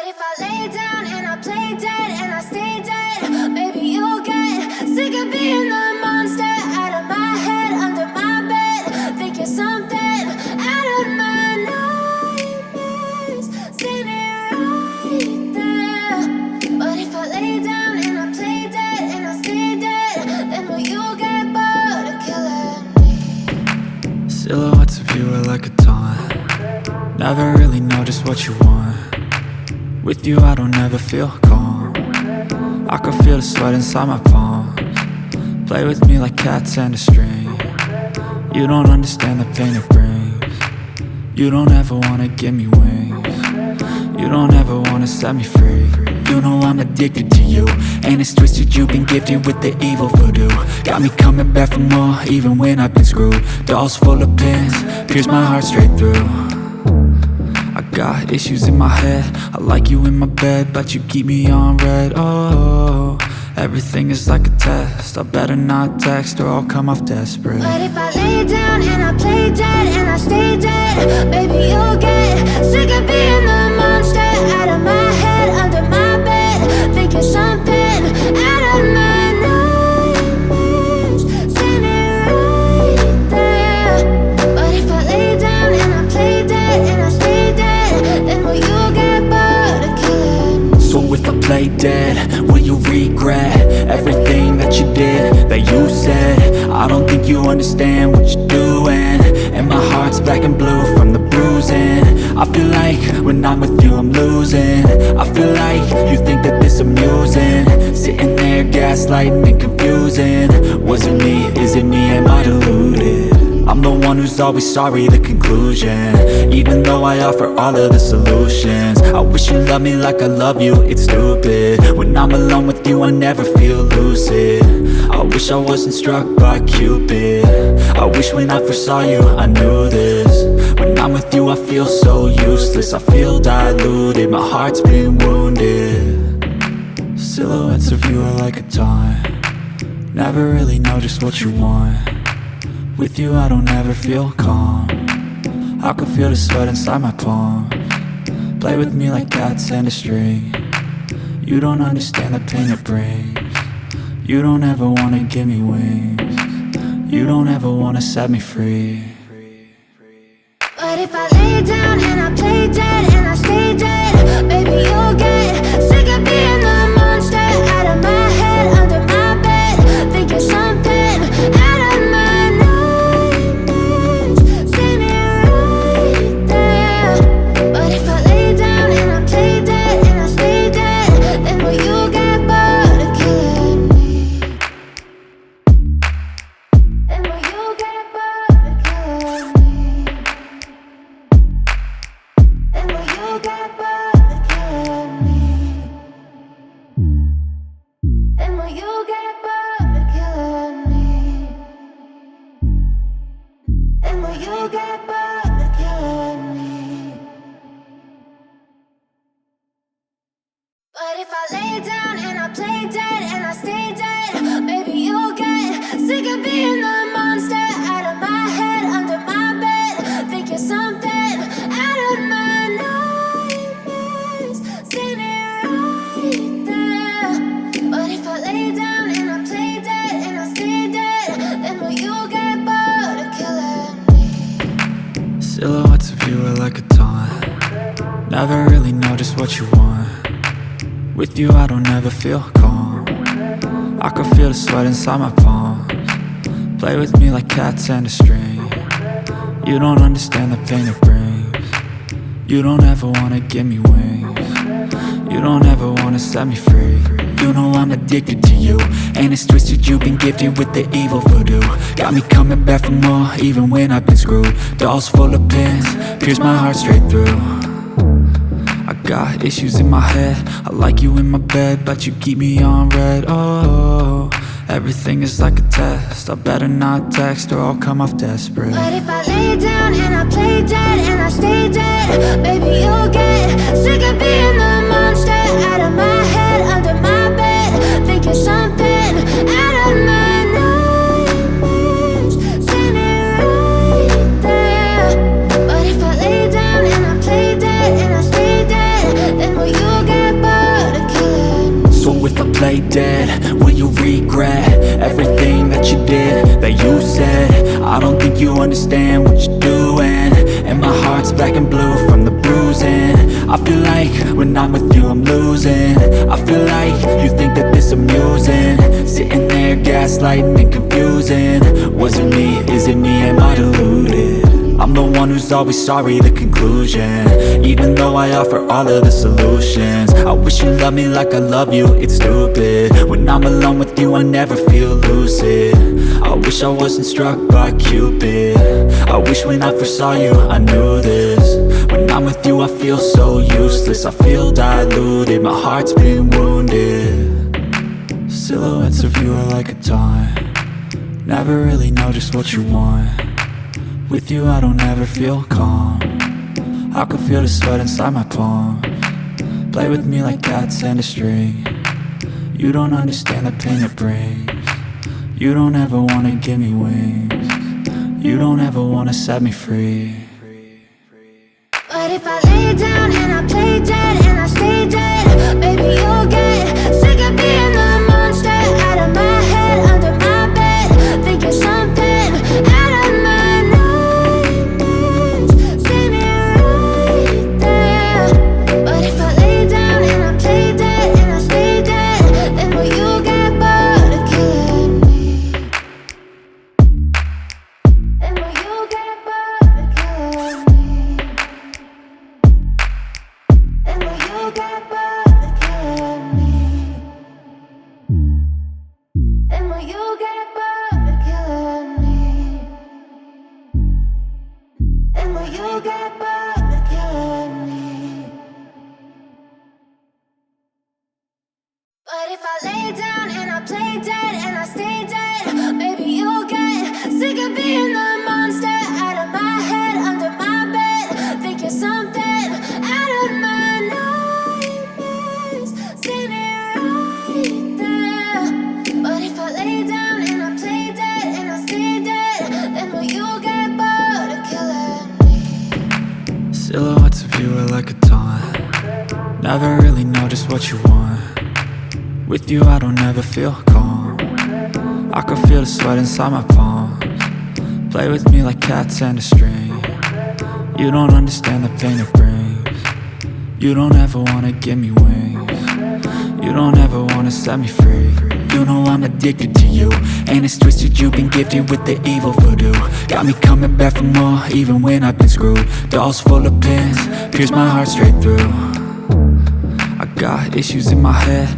if I lay down and I play dead and I stay dead, maybe you'll get sick of being the monster out of my head, under my bed. Think you're something out of my nightmares, standing right there. But if I lay down and I play dead and I stay dead, then will you get bored of killing me? Silhouettes of you are like a taunt. Never really know just what you want. With you I don't ever feel calm. I can feel the sweat inside my palms. Play with me like cats and a string. You don't understand the pain it brings. You don't ever wanna give me wings. You don't ever wanna set me free. You know I'm addicted to you, and it's twisted, you've been gifted with the evil voodoo. Got me coming back for more, even when I've been screwed. Dolls full of pins, pierce my heart straight through. I got issues in my head, I like you in my bed, but you keep me on red. Oh, everything is like a test, I better not text or I'll come off desperate. But if I lay down and I play dead and I stay dead, baby you'll get sick of being the monster out of my head, under my bed. Think you're something out of my nightmares, standing right there. But if I lay down and I play dead and I stay dead, then will you get bored of killing me? So if I play dead, will you regret everything that you did, that you said? I don't think you understand what you're doing, and my heart's black and blue from the bruising. I feel like when I'm with you I'm losing. I feel like you think that this amusing, sitting there gaslighting and confusing. Was it me? Is it me? Am I deluded? I'm the one who's always sorry, the conclusion, even though I offer all of the solutions. I wish you loved me like I love you, it's stupid. When I'm alone with you I never feel lucid. I wish I wasn't struck by Cupid. I wish when I first saw you I knew this. When I'm with you I feel so useless, I feel diluted, my heart's been wounded. Silhouettes of you are like a taunt. Never really know just what you want. With you I don't ever feel calm. I can feel the sweat inside my palms. Play with me like cats and a string. You don't understand the pain it brings. You don't ever wanna give me wings. You don't ever wanna set me free. But if I lay down and I play dead and I stay dead, baby you'll get sick of being the monster out of my head, under my bed. Think you're something out of my nightmares, standing right there. But if I lay down and I play dead and I stay dead, then will you get bored of killing me? Then will you get bored of killing me? Then will you get bored of killing me? Then will you get bored of killing me? Then will you get bored of killing me? But if I lay down and I play dead and I stay dead, maybe you'll get sick of being the monster out of my head, under my bed. Think you're something out of my nightmares, standing right there. But if I lay down and I play dead and I stay dead, then will you get bored of killing me? Silhouettes of you are like a taunt. Never really know just what you want. With you I don't ever feel calm. I can feel the sweat inside my palms. Play with me like cats and a string. You don't understand the pain it brings. You don't ever wanna give me wings. You don't ever wanna set me free. You know I'm addicted to you, and it's twisted, you've been gifted with the evil voodoo. Got me coming back for more, even when I've been screwed. Dolls full of pins, pierce my heart straight through. I got issues in my head, I like you in my bed, but you keep me on red. Oh, everything is like a test, I better not text or I'll come off desperate. But if I lay down and I play dead and I stay dead, baby you'll get sick of being the monster out of my head, under my bed. Think you're something out of my nightmares, standing right there. But if I lay down and I play dead and I stay dead, then will you play dead? Will you regret everything that you did, that you said? I don't think you understand what you're doing, and my heart's black and blue from the bruising. I feel like when I'm with you I'm losing. I feel like you think that this amusing, sitting there gaslighting and confusing. Was it me? Is it me? Am I deluded? I'm the one who's always sorry, the conclusion, even though I offer all of the solutions. I wish you loved me like I love you, it's stupid. When I'm alone with you I never feel lucid. I wish I wasn't struck by Cupid. I wish when I first saw you I knew this. When I'm with you I feel so useless, I feel diluted, my heart's been wounded. Silhouettes of you are like a taunt, never really know just what you want. With you I don't ever feel calm, I can feel the sweat inside my palms. Play with me like cats and a string. You don't understand the pain it brings. You don't ever wanna give me wings. You don't ever wanna set me free. But if I lay down and I play dead and I stay dead, baby you'll get sick of being the monster out of my head, under my bed. Think you're something out of my nightmares. See me right there. But if I lay down and I play dead and I stay dead, then will you get bored of killing me? Then will you get bored of killing me? And will you get bored of killing me? And will you get bored of killing me? And will you get bored of killing me? But if I lay down and I play dead and I stay dead, baby you'll get sick of being the monster out of my head, under my bed. Think you're something out of my nightmares. See me right there. But if I lay down and I play dead and I stay dead, then will you get bored of killing me? Silhouettes of you are like a taunt, never really know just what you want. With you I don't ever feel calm, I can feel the sweat inside my palms. Play with me like cats and a string. You don't understand the pain it brings. You don't ever wanna give me wings. You don't ever wanna set me free. You know I'm addicted to you, and it's twisted, you've been gifted with the evil voodoo. Got me coming back for more, even when I've been screwed. Dolls full of pins, pierce my heart straight through. I got issues in my head,